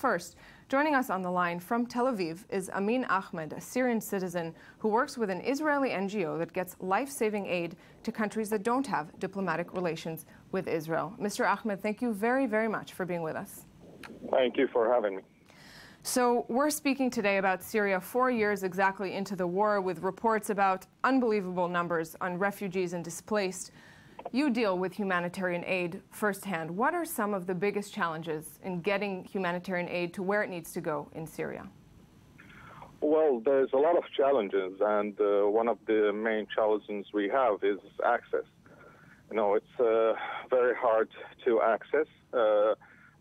First, joining us on the line from Tel Aviv is Amin Ahmed, a Syrian citizen who works with an Israeli NGO that gets life-saving aid to countries that don't have diplomatic relations with Israel. Mr. Ahmed, thank you very, very much for being with us. Thank you for having me. So we're speaking today about Syria 4 years exactly into the war, with reports about unbelievable numbers on refugees and displaced. You deal with humanitarian aid firsthand. What are some of the biggest challenges in getting humanitarian aid to where it needs to go in Syria? Well, there's a lot of challenges, and one of the main challenges we have is access. You know, it's very hard to access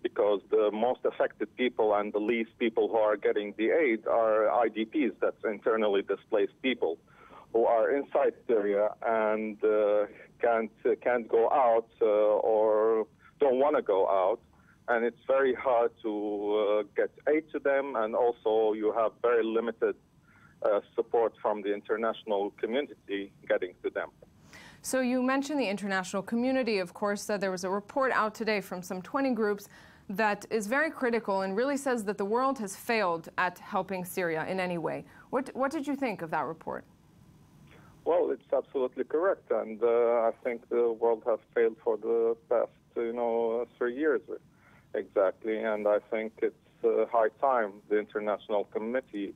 because the most affected people and the least people who are getting the aid are IDPs, that's internally displaced people, who are inside Syria and can't go out or don't want to go out. And it's very hard to get aid to them, and also you have very limited support from the international community getting to them. So you mentioned the international community. Of course, there was a report out today from some 20 groups that is very critical and really says that the world has failed at helping Syria in any way. What did you think of that report? Well, it's absolutely correct, and I think the world has failed for the past, 3 years exactly. And I think it's high time the international community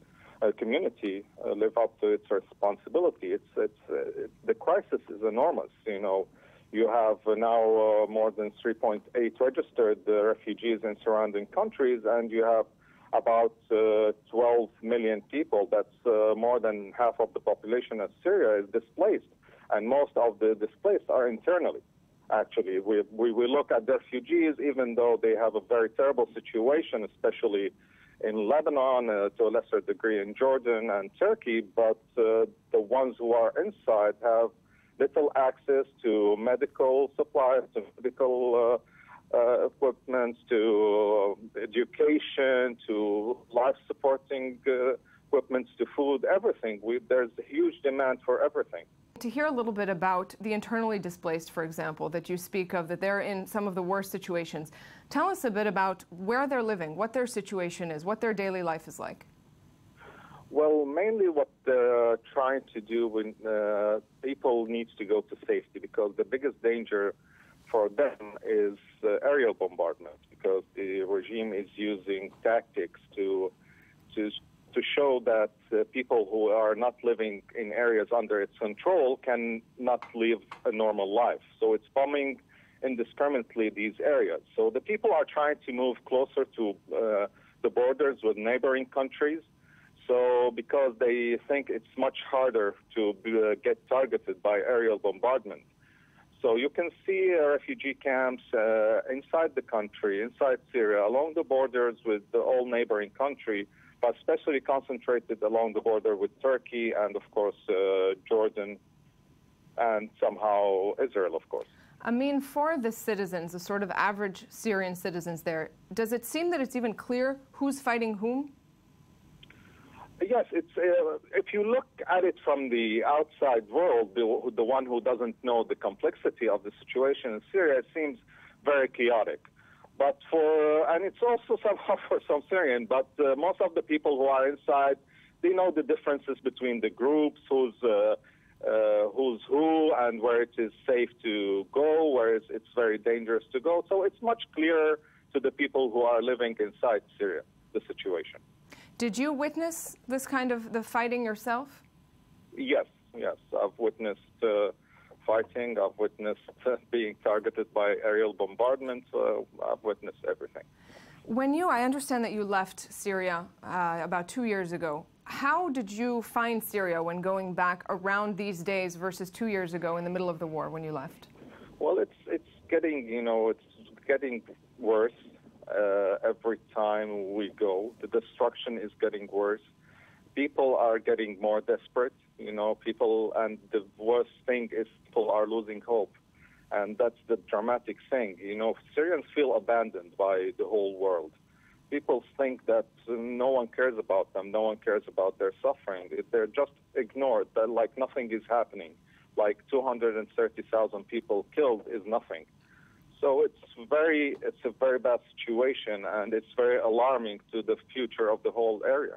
live up to its responsibility. The crisis is enormous. You have now more than 3.8 registered refugees in surrounding countries, and you have about 12 million people. That's more than half of the population of Syria is displaced, and most of the displaced are internally. Actually, we look at the refugees, even though they have a very terrible situation, especially in Lebanon, to a lesser degree in Jordan and Turkey, but the ones who are inside have little access to medical supplies, to medical equipment, to education, to life-supporting equipment, to food, everything. There's a huge demand for everything. To hear a little bit about the internally displaced, for example, that you speak of, that they're in some of the worst situations. Tell us a bit about where they're living, what their situation is, what their daily life is like. Well, mainly what they're trying to do when people need to go to safety, because the biggest danger for them is aerial bombardment, because the regime is using tactics to show that people who are not living in areas under its control can not live a normal life. So it's bombing indiscriminately these areas. So the people are trying to move closer to the borders with neighboring countries. So because they think it's much harder to get targeted by aerial bombardment. So you can see refugee camps inside the country, inside Syria, along the borders with all neighboring countries, but especially concentrated along the border with Turkey and, of course, Jordan, and somehow Israel, of course. I mean, for the citizens, the sort of average Syrian citizens there, does it seem that it's even clear who's fighting whom? Yes, if you look at it from the outside world, the one who doesn't know the complexity of the situation in Syria, it seems very chaotic. But and it's also somehow for some Syrian, but most of the people who are inside, they know the differences between the groups, who's who, and where it is safe to go, where it's very dangerous to go. So it's much clearer to the people who are living inside Syria, the situation. Did you witness this kind of the fighting yourself? Yes. I've witnessed fighting. I've witnessed being targeted by aerial bombardment. I've witnessed everything. I understand that you left Syria about 2 years ago. How did you find Syria when going back around these days versus 2 years ago in the middle of the war when you left? Well, it's getting worse. Every time we go, the destruction is getting worse. People are getting more desperate, and the worst thing is people are losing hope. And that's the dramatic thing. Syrians feel abandoned by the whole world. People think that no one cares about them, no one cares about their suffering. They're just ignored, that like nothing is happening. Like 230,000 people killed is nothing. So it's a very bad situation, and it's very alarming to the future of the whole area.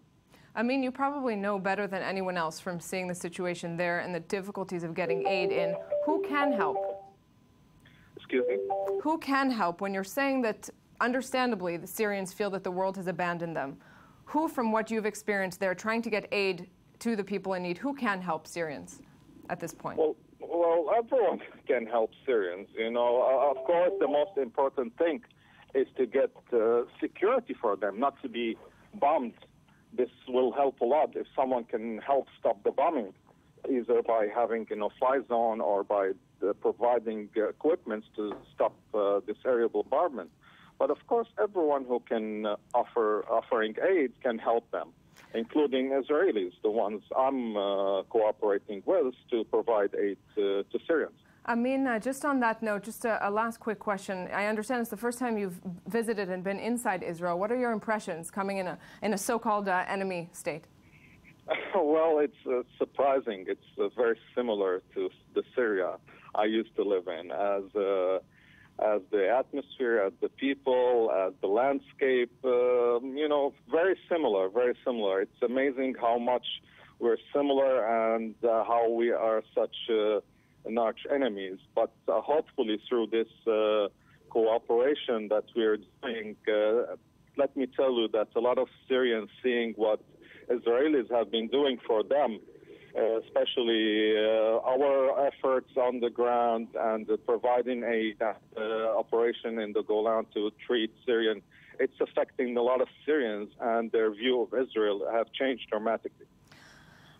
I mean, you probably know better than anyone else from seeing the situation there and the difficulties of getting aid in. Who can help? Excuse me? Who can help when you're saying that, understandably, the Syrians feel that the world has abandoned them? Who, from what you've experienced there, trying to get aid to the people in need, who can help Syrians at this point? Well, everyone can help Syrians. You know, of course, the most important thing is to get security for them, not to be bombed. This will help a lot if someone can help stop the bombing, either by having, fly zone or by providing equipment to stop this aerial bombardment. But of course, everyone who can offering aid can help them, including Israelis, the ones I'm cooperating with to provide aid to Syrians. Amin, just on that note, just a last quick question. I understand it's the first time you've visited and been inside Israel. What are your impressions coming in a so-called enemy state? Well, it's surprising. It's very similar to the Syria I used to live in, as the atmosphere, as the people, as the landscape, very similar, very similar. It's amazing how much we're similar and how we are such arch enemies. But hopefully through this cooperation that we're doing, let me tell you that a lot of Syrians seeing what Israelis have been doing for them, especially our efforts on the ground and providing aid operation in the Golan to treat Syrian. It's affecting a lot of Syrians, and their view of Israel have changed dramatically.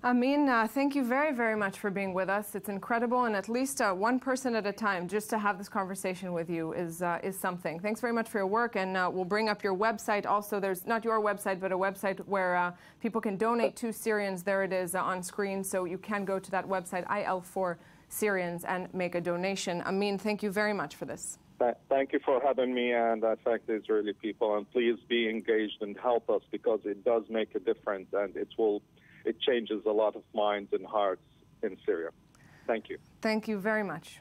Amin, thank you very, very much for being with us. It's incredible, and at least one person at a time, just to have this conversation with you is something. Thanks very much for your work, and we'll bring up your website. Also, there's not your website, but a website where people can donate to Syrians. There it is on screen, so you can go to that website, IL4Syrians, and make a donation. Amin, thank you very much for this. Thank you for having me, and I thank the Israeli people. And please be engaged and help us, because it does make a difference, and it changes a lot of minds and hearts in Syria. Thank you. Thank you very much.